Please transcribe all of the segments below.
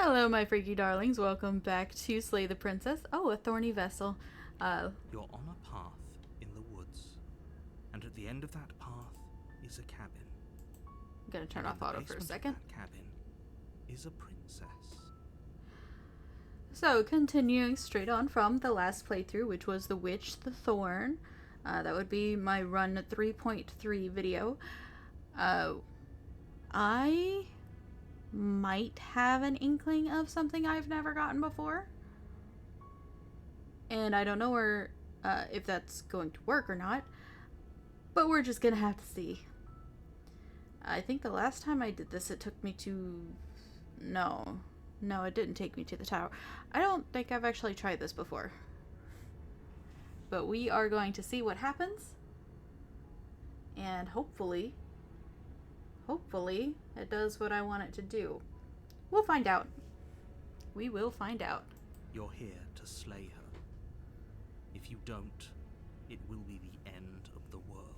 Hello, my freaky darlings. Welcome back to Slay the Princess. Oh, a thorny vessel. You're on a path in the woods, and at the end of that path is a cabin. I'm gonna turn And off in the auto for a basement second. of that cabin is a princess. So, continuing straight on from the last playthrough, which was The Witch, the Thorn. That would be my run 3.3 video. I might have an inkling of something I've never gotten before. And I don't know if that's going to work or not. But we're just gonna have to see. I think the last time I did this, it took me to... No, it didn't take me to the tower. I don't think I've actually tried this before. But we are going to see what happens. And hopefully, it does what I want it to do. We'll find out. We will find out. You're here to slay her. If you don't, it will be the end of the world.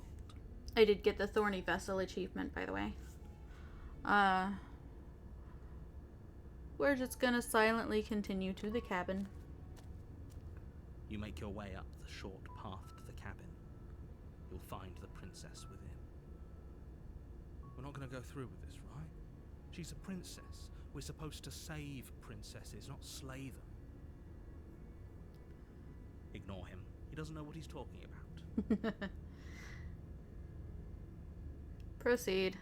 I did get the Thorny Vessel achievement, by the way. We're just gonna silently continue to the cabin. You make your way up the short path to the cabin. You'll find the princess within. We're not going to go through with this, right? She's a princess. We're supposed to save princesses, not slay them. Ignore him. He doesn't know what he's talking about. Proceed.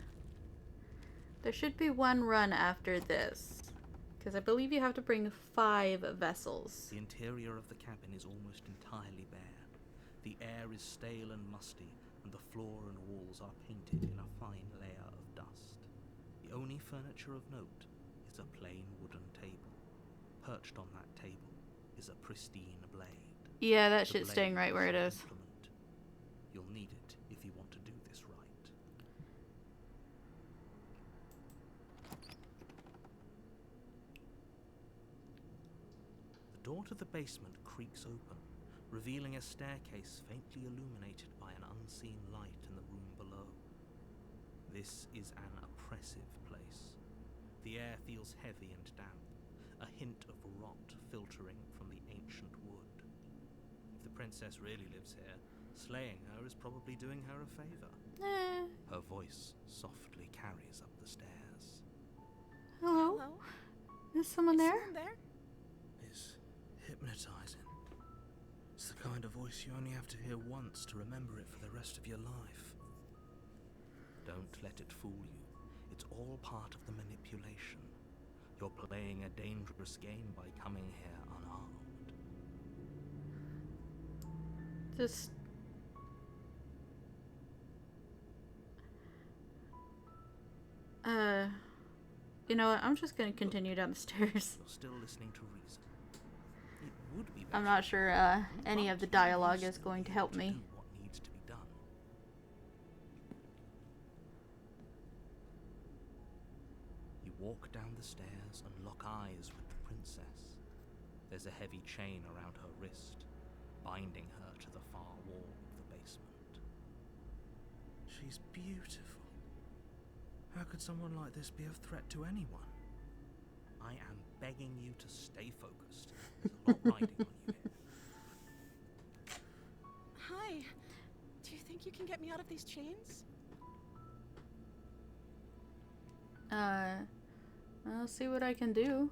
There should be one run after this. Because I believe you have to bring 5 vessels. The interior of the cabin is almost entirely bare. The air is stale and musty, and the floor and walls are painted in a fine layer of dust. The only furniture of note is a plain wooden table. Perched on that table is a pristine blade. Yeah, that shit's staying right where it is. Implement. You'll need it if you want to do this right. The door to the basement creaks open, revealing a staircase faintly illuminated by an unseen light in the room below. This is an oppressive place. The air feels heavy and damp, a hint of rot filtering from the ancient wood. If the princess really lives here, slaying her is probably doing her a favor. Her voice softly carries up the stairs. Hello? Is someone there? It's hypnotizing. It's the kind of voice you only have to hear once to remember it for the rest of your life. Don't let it fool you. It's all part of the manipulation. You're playing a dangerous game by coming here unarmed. Just... You know what? I'm just gonna continue down the stairs. You're still listening to reason. It would be I'm not sure any of the dialogue is going to help me. do what needs to be done. You walk down the stairs and lock eyes with the princess. There's a heavy chain around her wrist, binding her to the far wall of the basement. She's beautiful. How could someone like this be of threat to anyone? I am begging you to stay focused. There's a lot riding on you here. Hi. Do you think you can get me out of these chains? I'll see what I can do. You're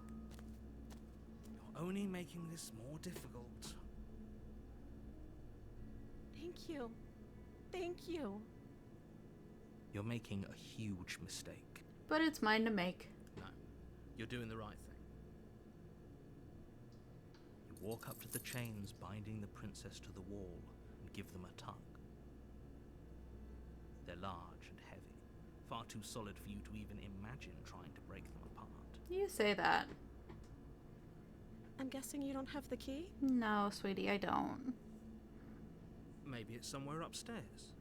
only making this more difficult. Thank you. Thank you. You're making a huge mistake. But it's mine to make. No, you're doing the right thing. You walk up to the chains binding the princess to the wall and give them a tug. They're large and heavy, far too solid for you to even imagine trying to break them apart. You say that. I'm guessing you don't have the key? No, sweetie, I don't. Maybe it's somewhere upstairs.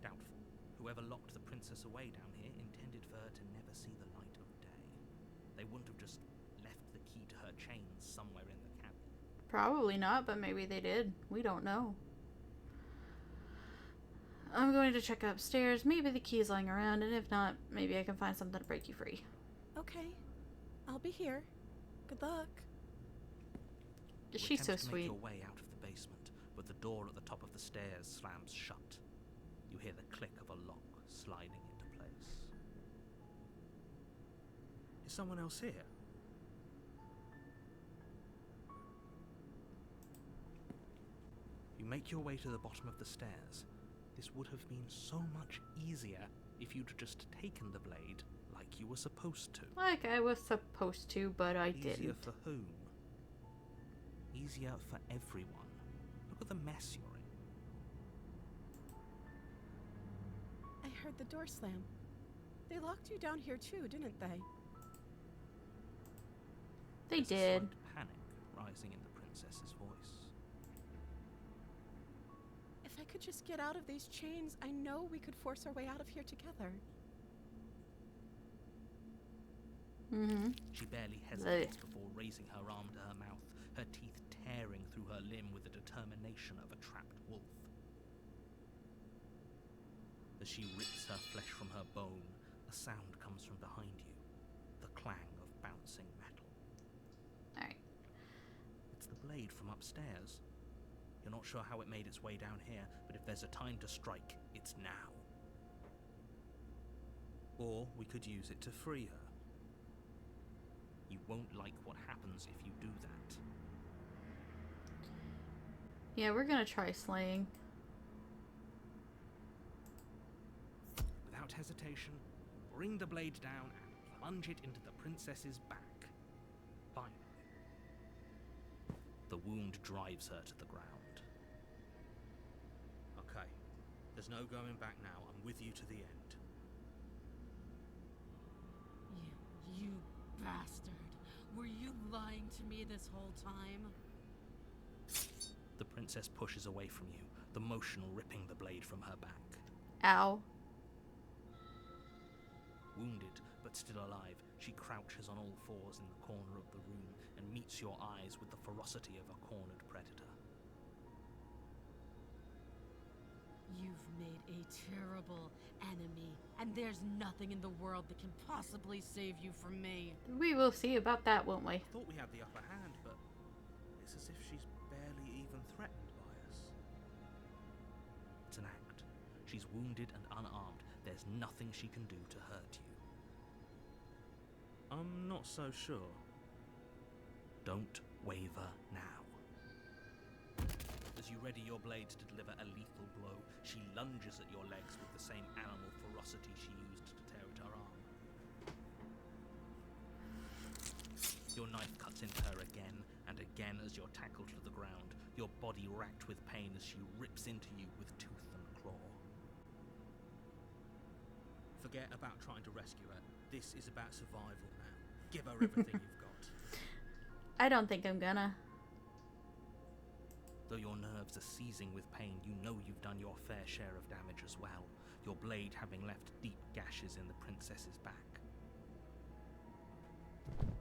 Doubtful. Whoever locked the princess away down here intended for her to never see the light of day. They wouldn't have just left the key to her chains somewhere in the cabin. Probably not, but maybe they did. We don't know. I'm going to check upstairs. Maybe the key is lying around, and if not, maybe I can find something to break you free. Okay. I'll be here. Good luck. You She's so attempt to make sweet. your way out of the basement, but the door at the top of the stairs slams shut. You hear the click of a lock sliding into place. Is someone else here? You make your way to the bottom of the stairs. This would have been so much easier if you'd just taken the blade like you were supposed to. Like I was supposed to, but I Easier didn't. for whom? Easier for everyone. Look at the mess you're in. I heard the door slam. They locked you down here too, didn't they? They There's a did. slight panic rising in the princess's voice. If I could just get out of these chains, I know we could force our way out of here together. Mm-hmm. She barely hesitates before raising her arm to her mouth, her teeth tearing through her limb with the determination of a trapped wolf. As she rips her flesh from her bone, a sound comes from behind you, the clang of bouncing metal. Alright. It's the blade from upstairs. You're not sure how it made its way down here, but if there's a time to strike, it's now. Or we could use it to free her. You won't like what happens if you do that. Yeah, we're gonna try slaying. Without hesitation, bring the blade down and plunge it into the princess's back. Finally. The wound drives her to the ground. Okay, there's no going back now. I'm with you to the end. You bastard. Were you lying to me this whole time? The princess pushes away from you, the motion ripping the blade from her back. Ow. Wounded, but still alive, she crouches on all fours in the corner of the room and meets your eyes with the ferocity of a cornered predator. You've made a terrible enemy, and there's nothing in the world that can possibly save you from me. We will see about that, won't we? I thought we had the upper hand, but it's as if she's barely even threatened by us. It's an act. She's wounded and unarmed. There's nothing she can do to hurt you. I'm not so sure. Don't waver now. As you ready your blade to deliver a lethal blow, she lunges at your legs with the same animal ferocity she used to tear at her arm. Your knife cuts into her again and again as you're tackled to the ground, your body racked with pain as she rips into you with tooth and claw. Forget about trying to rescue her. This is about survival now. Give her everything you've got. I don't think I'm gonna. Though your nerves are seizing with pain, you know you've done your fair share of damage as well, your blade having left deep gashes in the princess's back.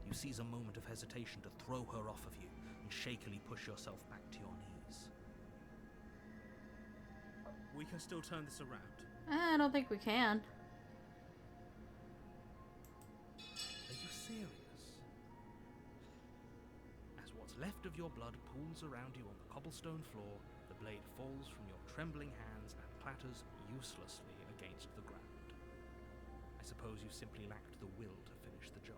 You seize a moment of hesitation to throw her off of you and shakily push yourself back to your knees. We can still turn this around. I don't think we can. Are you serious? As what's left of your blood pools around you on the cobblestone floor, the blade falls from your trembling hands and clatters uselessly against the ground. I suppose you simply lacked the will to finish the job.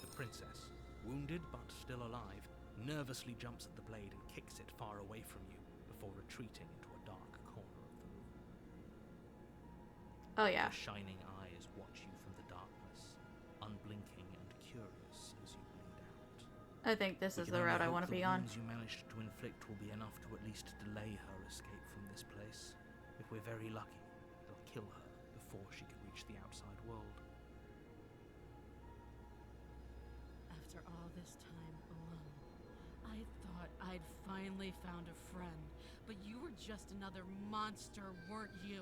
The princess, wounded but still alive, nervously jumps at the blade and kicks it far away from you before retreating into a dark corner of the room. Oh yeah. Your shining eyes watch you from the darkness, unblinking and curious as you bleed out. I think this We is can the only route I hope want to the be on. wounds you managed to inflict will be enough to at least delay her escape from this place. If we're very lucky, it'll kill her before she can reach the outside world. After all this time alone, I thought I'd finally found a friend, but you were just another monster, weren't you?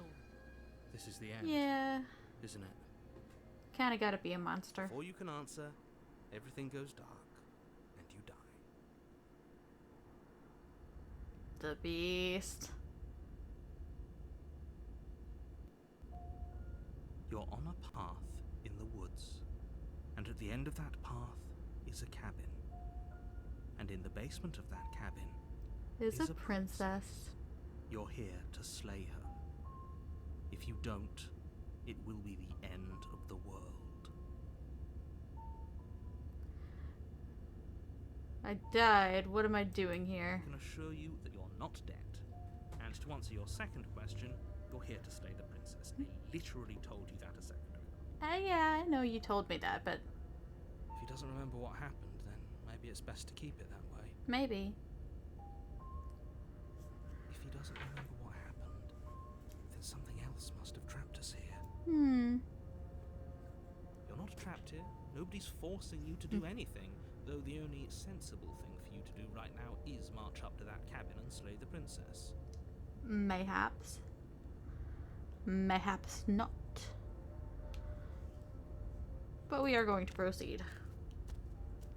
This is the end, Yeah. isn't it? Kinda gotta be a monster. Before you can answer, everything goes dark, and you die. The beast. You're on a path in the woods, And at the end of that path is a cabin. And in the basement of that cabin Is a princess. You're here to slay her. If you don't, it will be the end of the world. I died. What am I doing here? I can assure you that you're not dead. And to answer your second question, you're here to slay the princess. I literally told you that a second ago. Yeah, I know you told me that, but If he doesn't remember what happened, then maybe it's best to keep it that way. maybe. If he doesn't remember what happened, then something else must have trapped us here. You're not trapped here. Nobody's forcing you to do anything, though the only sensible thing for you to do right now is march up to that cabin and slay the princess. Mayhaps. Mayhaps not. But we are going to proceed.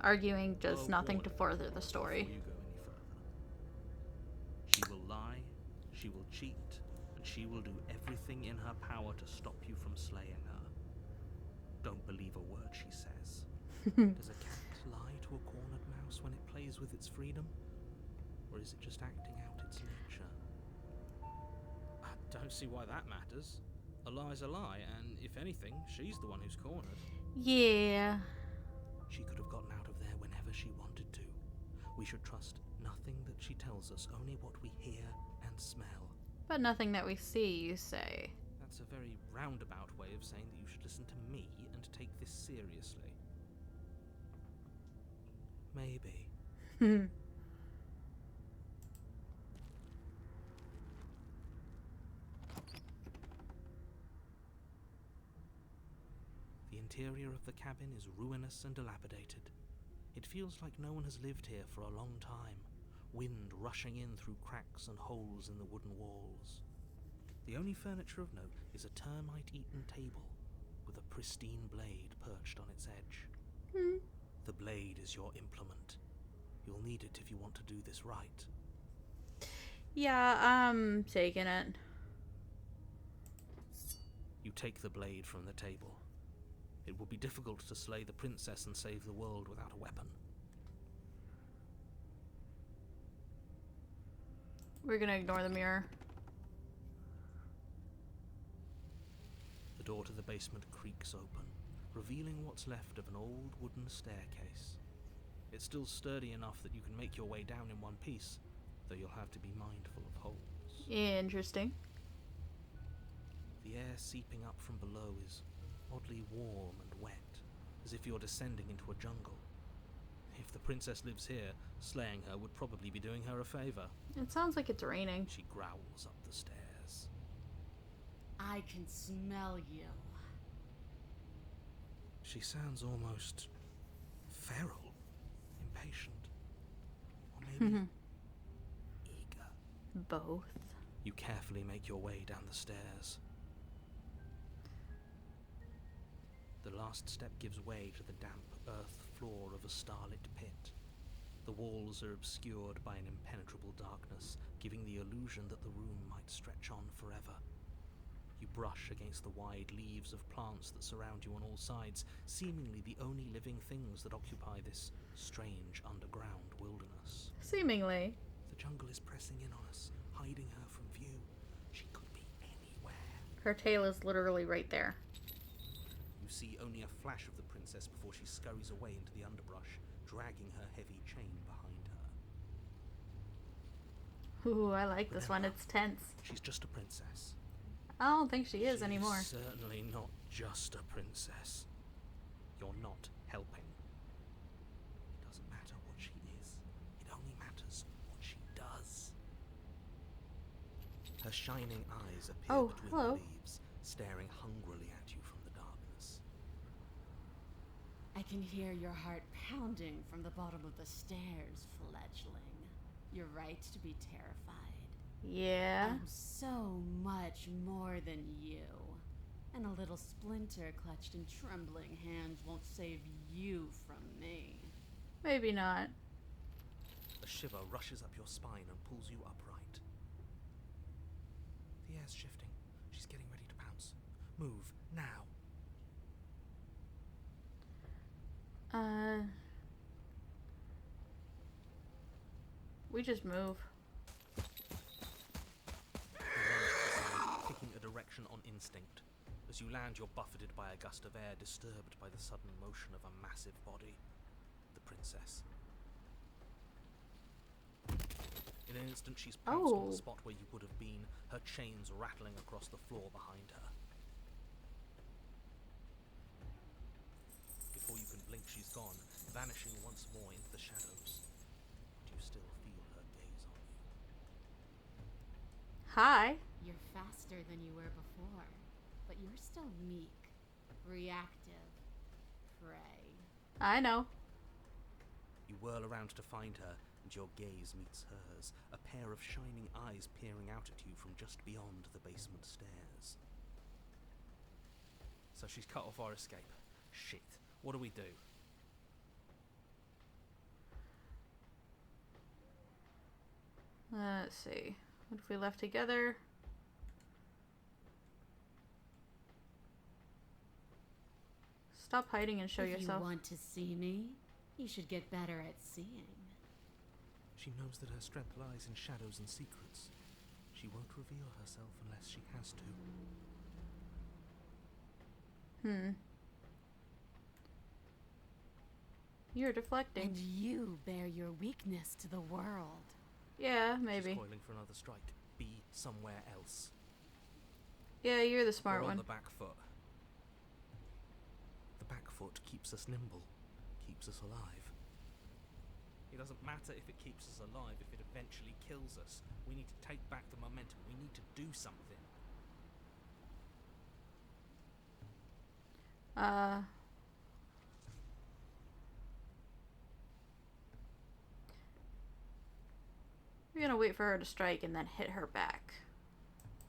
Arguing does nothing to further the story. Before you go any further. She will lie, she will cheat, and she will do everything in her power to stop you from slaying her. Don't believe a word she says. Does a cat lie to a cornered mouse when it plays with its freedom? Or is it just acting out its nature? I don't see why that matters. A lie's a lie, and if anything, she's the one who's cornered. Yeah. She could have gotten out of there whenever she wanted to. We should trust nothing that she tells us, only what we hear and smell. But nothing that we see, you say. That's a very roundabout way of saying that you should listen to me and take this seriously. Maybe. The interior of the cabin is ruinous and dilapidated. It feels like no one has lived here for a long time, wind rushing in through cracks and holes in the wooden walls. The only furniture of note is a termite-eaten table with a pristine blade perched on its edge. The blade is your implement. You'll need it if you want to do this right. Yeah, I'm taking it. You take the blade from the table. It will be difficult to slay the princess and save the world without a weapon. We're gonna ignore the mirror. The door to the basement creaks open, revealing what's left of an old wooden staircase. It's still sturdy enough that you can make your way down in one piece, though you'll have to be mindful of holes. Interesting. The air seeping up from below is oddly warm and wet, as if you're descending into a jungle. If the princess lives here, slaying her would probably be doing her a favor. It sounds like it's raining. She growls up the stairs. I can smell you. She sounds almost feral, impatient, or maybe eager. Both. You carefully make your way down the stairs. The last step gives way to the damp earth floor of a starlit pit. The walls are obscured by an impenetrable darkness, giving the illusion that the room might stretch on forever. You brush against the wide leaves of plants that surround you on all sides, seemingly the only living things that occupy this strange underground wilderness. Seemingly. The jungle is pressing in on us, hiding her from view. She could be anywhere. Her tail is literally right there. You see only a flash of the princess before she scurries away into the underbrush, dragging her heavy chain behind her. Ooh, I like this one. It's tense. She's just a princess. I don't think she is She's anymore. Certainly not just a princess. You're not helping. It doesn't matter what she is. It only matters what she does. Her shining eyes appear between hello. the leaves, staring hungrily at you from the darkness. I can hear your heart pounding from the bottom of the stairs, fledgling. You're right to be terrified. Yeah. I'm so much more than you. And a little splinter clutched in trembling hands won't save you from me. Maybe not. A shiver rushes up your spine and pulls you upright. The air's shifting. She's getting ready to pounce. Move, now. We just move. You lunge aside, picking a direction on instinct. As you land, you're buffeted by a gust of air, disturbed by the sudden motion of a massive body. The princess. In an instant, she's pounced on the spot where you would have been, her chains rattling across the floor behind her. Before you can blink, she's gone, vanishing once more into the shadows. But you still feel her gaze on you. Hi. You're faster than you were before, but you're still meek, reactive, prey. I know. You whirl around to find her, and your gaze meets hers, a pair of shining eyes peering out at you from just beyond the basement stairs. So she's cut off our escape. Shit. What do we do? Let's see. What if we left together? Stop hiding and show If yourself. you want to see me, you should get better at seeing. She knows that her strength lies in shadows and secrets. She won't reveal herself unless she has to. You're deflecting. And you bear your weakness to the world. Yeah, maybe. She's coiling for another strike. Be somewhere else. Yeah, you're the smart We're on one. the back foot. The back foot keeps us nimble, keeps us alive. It doesn't matter if it keeps us alive, if it eventually kills us. We need to take back the momentum. We need to do something. We're gonna wait for her to strike and then hit her back.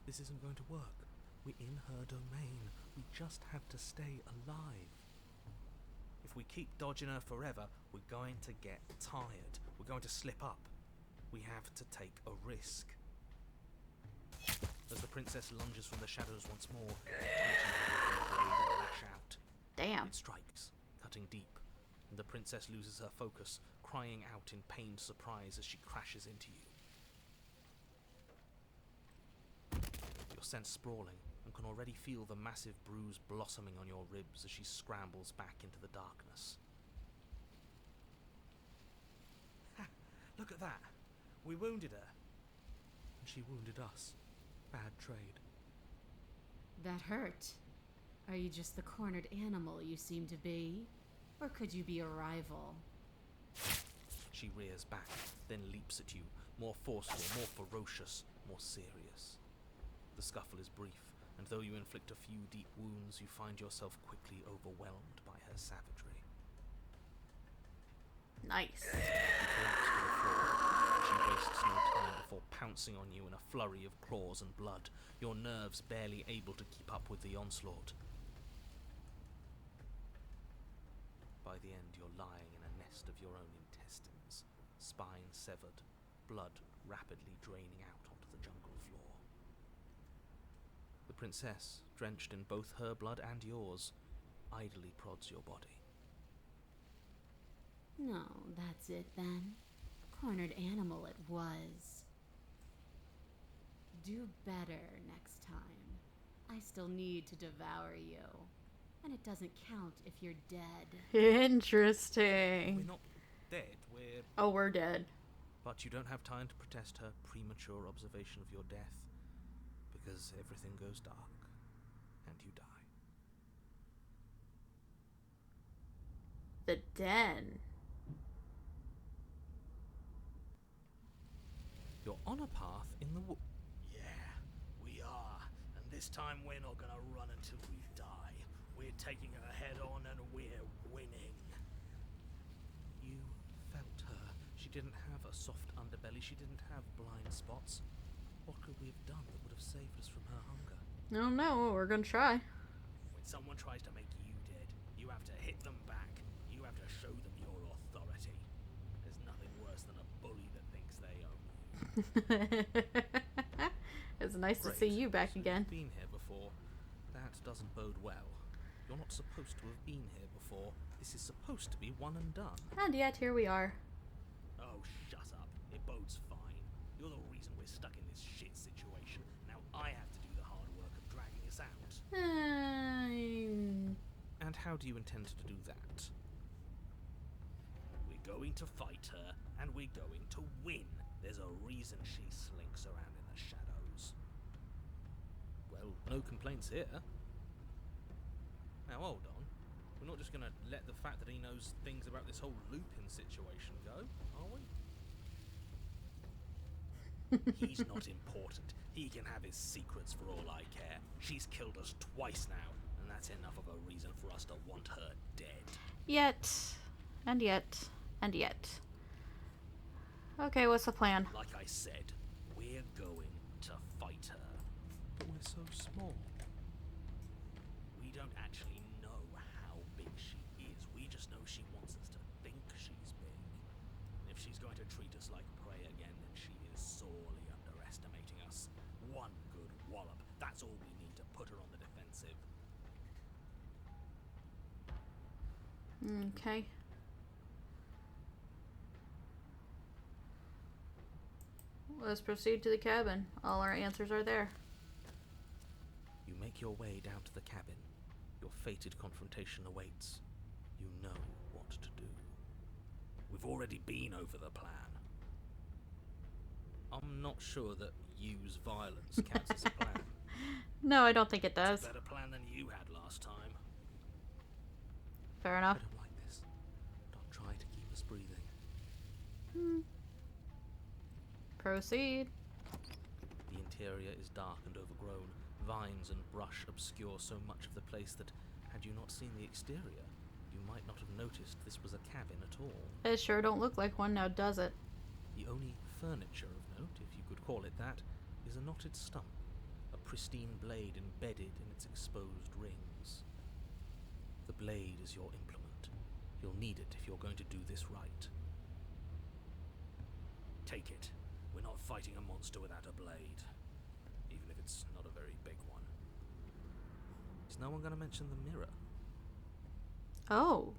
This isn't going to work. We're in her domain. We just have to stay alive. If we keep dodging her forever, we're going to get tired. We're going to slip up. We have to take a risk. As the princess lunges from the shadows once more, the blade lash out. Damn. It strikes, cutting deep, and the princess loses her focus, crying out in pained surprise as she crashes into you. You're sent sprawling and can already feel the massive bruise blossoming on your ribs as she scrambles back into the darkness. Ha! Look at that! We wounded her. And she wounded us. Bad trade. That hurt. Are you just the cornered animal you seem to be? Or could you be a rival? She rears back, then leaps at you, more forceful, more ferocious, more serious. The scuffle is brief, and though you inflict a few deep wounds, you find yourself quickly overwhelmed by her savagery. Nice. You collapse to the floor. She wastes no time before pouncing on you in a flurry of claws and blood, your nerves barely able to keep up with the onslaught. By the end, you're lying in a nest of your own intestines, spine severed, blood rapidly draining out onto the jungle floor. The princess, drenched in both her blood and yours, idly prods your body. No, that's it then. Cornered animal it was. Do better next time. I still need to devour you. And it doesn't count if you're dead. Interesting. We're not dead, we're... Oh, we're dead. But you don't have time to protest her premature observation of your death, because everything goes dark, and you die. The den. You're on a path in the wood. Yeah, we are. And this time we're not gonna run until we die. We're taking her head on and we're winning. You felt her. She didn't have a soft underbelly. She didn't have blind spots. What could we have done that would have saved us from her hunger? I don't know. We're gonna try. When someone tries to make you dead, you have to hit them back. You have to show them your authority. There's nothing worse than a bully that thinks they own you. It's nice to Great. see you back So again. You've been here before. That doesn't bode well. You're not supposed to have been here before. This is supposed to be one and done. And yet, here we are. Oh, shut up. It boat's fine. You're the reason we're stuck in this shit situation. Now I have to do the hard work of dragging us out. And how do you intend to do that? We're going to fight her, and we're going to win. There's a reason she slinks around in the shadows. Well, no complaints here. Now hold on. We're not just gonna let the fact that he knows things about this whole Lupin situation go, are we? He's not important. He can have his secrets for all I care. She's killed us twice now, and that's enough of a reason for us to want her dead. Yet. And yet. And yet. Okay, what's the plan? Like I said, we're going to fight her. But we're so small. We don't actually know how big she is. We just know she wants us to think she's big. And if she's going to treat us like prey again, then she is sorely underestimating us. One good wallop. That's all we need to put her on the defensive. Okay. Let's proceed to the cabin. All our answers are there. You make your way down to the cabin. Your fated confrontation awaits. You know what to do. We've already been over the plan. I'm not sure that use violence counts as a plan. No, I don't think it does. It's a better plan than you had last time. Fair I enough. don't like this. Don't try to keep us breathing. Proceed. The interior is dark and overgrown. Vines and brush obscure so much of the place that, had you not seen the exterior, you might not have noticed this was a cabin at all. It sure don't look like one now, does it? The only furniture of note, if you could call it that, is a knotted stump, a pristine blade embedded in its exposed rings. The blade is your implement. You'll need it if you're going to do this right. Take it. We're not fighting a monster without a blade, even if it's not a very big one. Is no one going to mention the mirror? Oh.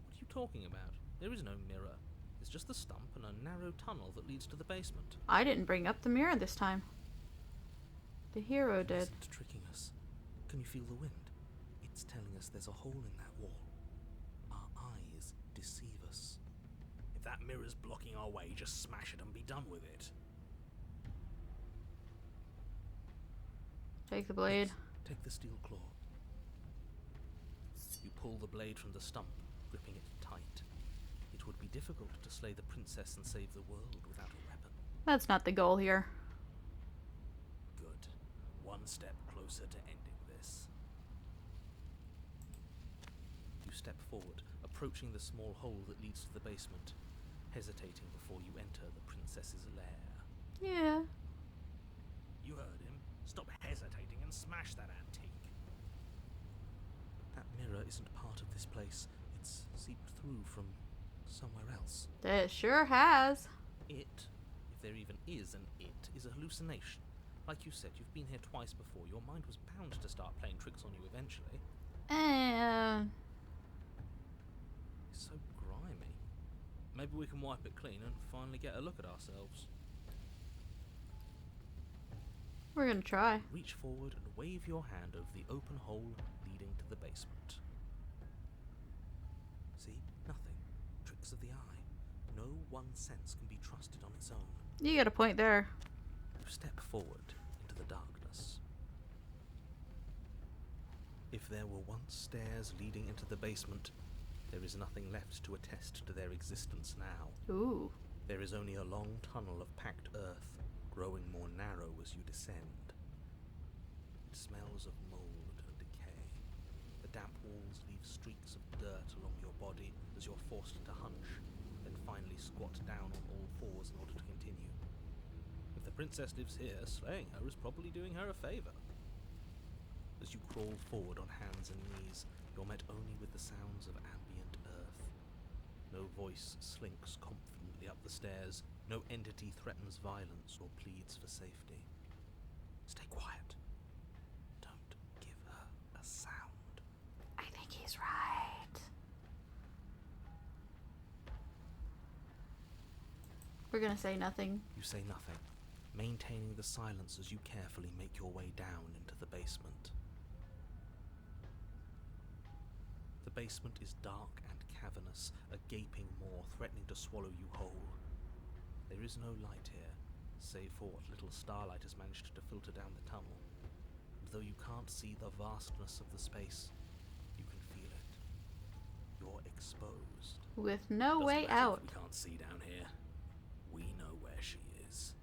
What are you talking about? There is no mirror. It's just the stump and a narrow tunnel that leads to the basement. I didn't bring up the mirror this time. The hero It did. isn't tricking us. Can you feel the wind? It's telling us there's a hole in that wall. Our eyes deceive us. If that mirror's blocking our way, just smash it and be done with it. Take the blade. Yes, take the steel claw. You pull the blade from the stump, gripping it tight. It would be difficult to slay the princess and save the world without a weapon. That's not the goal here. Good. One step closer to ending this. You step forward, approaching the small hole that leads to the basement, hesitating before you enter the princess's lair. Yeah. You heard him. Stop hesitating and smash that antique. That mirror isn't part of this place. It's seeped through from somewhere else. It sure has. It, if there even is an it, is a hallucination. Like you said, you've been here twice before. Your mind was bound to start playing tricks on you eventually. It's so grimy. Maybe we can wipe it clean and finally get a look at ourselves. We're gonna try. Reach forward and wave your hand over the open hole leading to the basement. See? Nothing. Tricks of the eye. No one sense can be trusted on its own. You got a point there. You step forward into the darkness. If there were once stairs leading into the basement, there is nothing left to attest to their existence now. Ooh. There is only a long tunnel of packed earth, growing more narrow as you descend. It smells of mold and decay. The damp walls leave streaks of dirt along your body as you're forced to hunch, then finally squat down on all fours in order to continue. If the princess lives here, slaying her is probably doing her a favor. As you crawl forward on hands and knees, you're met only with the sounds of ambient earth. No voice slinks confidently up the stairs. No entity threatens violence or pleads for safety. Stay quiet. Don't give her a sound. I think he's right. We're gonna say nothing. You say nothing, maintaining the silence as you carefully make your way down into the basement. The basement is dark and cavernous, a gaping maw threatening to swallow you whole. There is no light here, save for what little starlight has managed to filter down the tunnel. And though you can't see the vastness of the space, you can feel it. You're exposed. With no Doesn't way matter if out. we can't see down here. We know where she is.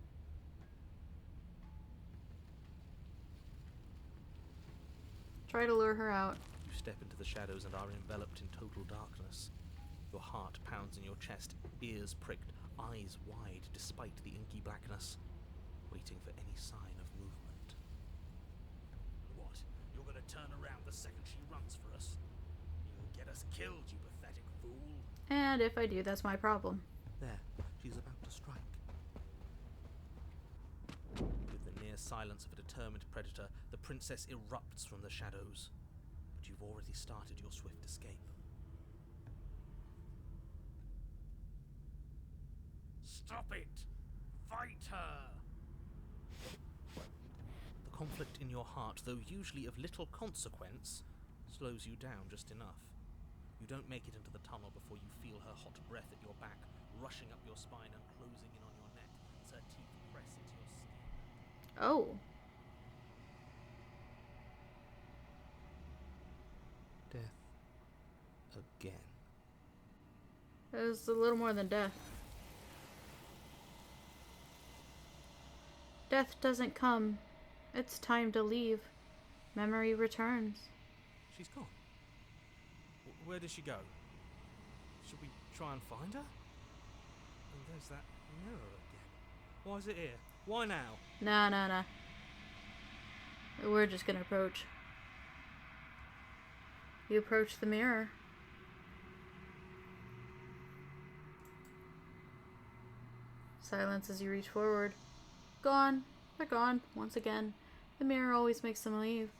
Try to lure her out. You step into the shadows and are enveloped in total darkness. Your heart pounds in your chest, ears pricked, eyes wide despite the inky blackness, waiting for any sign of movement. What? You're gonna turn around the second she runs for us? You'll get us killed, you pathetic fool. And if I do, that's my problem. There, she's about to strike. With the near silence of a determined predator, the princess erupts from the shadows. But you've already started your swift escape. Stop it! Fight her! The conflict in your heart, though usually of little consequence, slows you down just enough. You don't make it into the tunnel before you feel her hot breath at your back, rushing up your spine and closing in on your neck as her teeth press into your skin. Oh. Death. Again. It was a little more than death. Death doesn't come. It's time to leave. Memory returns. She's gone. Where does she go? Should we try and find her? And there's that mirror again. Why is it here? Why now? Nah. We're just gonna approach. You approach the mirror. Silence as you reach forward. Gone. They're gone. Once again. The mirror always makes them leave.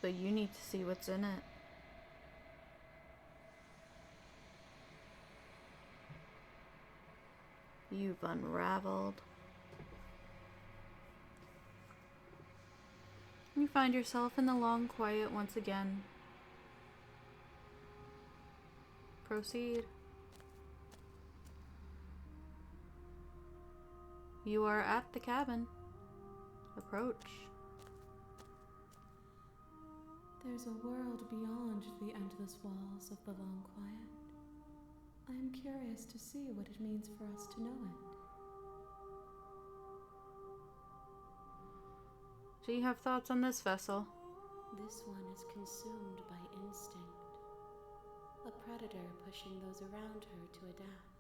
But you need to see what's in it. You've unraveled. You find yourself in the long quiet once again. Proceed. You are at the cabin. Approach. There's a world beyond the endless walls of the long quiet. I am curious to see what it means for us to know it. Do you have thoughts on this vessel? This one is consumed by instinct. A predator pushing those around her to adapt.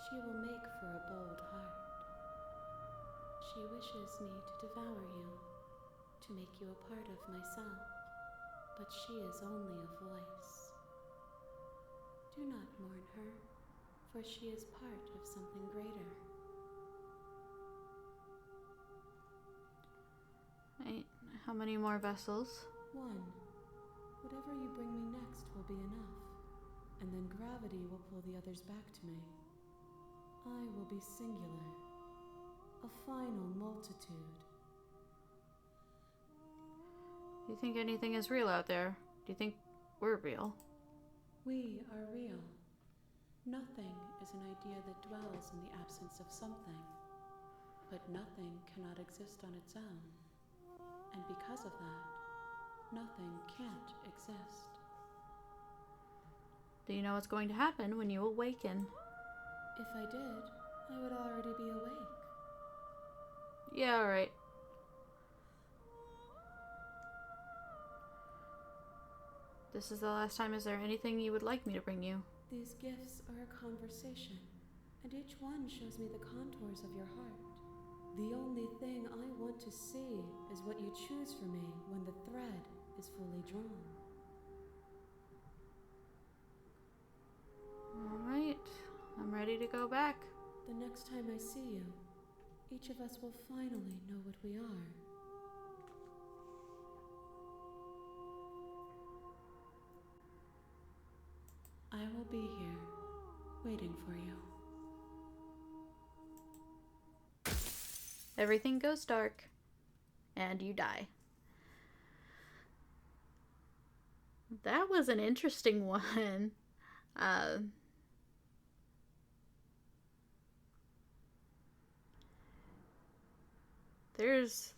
She will make for a bold heart. She wishes me to devour you, to make you a part of myself, but she is only a voice. Do not mourn her, for she is part of something greater. How many more vessels? One. Whatever you bring me next will be enough, and then gravity will pull the others back to me. I will be singular, a final multitude. Do you think anything is real out there? Do you think we're real? We are real. Nothing is an idea that dwells in the absence of something, but nothing cannot exist on its own. And because of that, nothing can't exist. Do you know what's going to happen when you awaken? If I did, I would already be awake. Yeah, alright. This is the last time. Is there anything you would like me to bring you? These gifts are a conversation, and each one shows me the contours of your heart. The only thing I want to see is what you choose for me when the thread is fully drawn. Alright, I'm ready to go back. The next time I see you, each of us will finally know what we are. I will be here, waiting for you. everything goes dark and you die. That was an interesting one. There's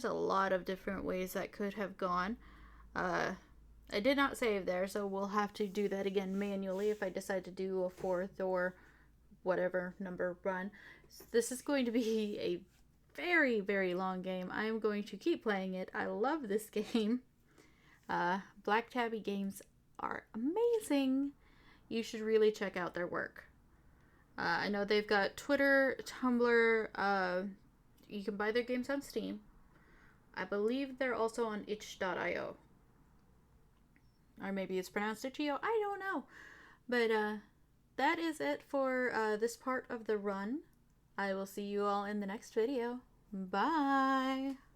a lot of different ways that could have gone. I did not save there, so we'll have to do that again manually if I decide to do a 4th or whatever number run. So this is going to be a very, very long game. I am going to keep playing it. I love this game. Black Tabby Games are amazing. You should really check out their work. I know they've got Twitter, Tumblr. You can buy their games on Steam. I believe they're also on itch.io. Or maybe it's pronounced itch.io. I don't know. But that is it for this part of the run. I will see you all in the next video. Bye!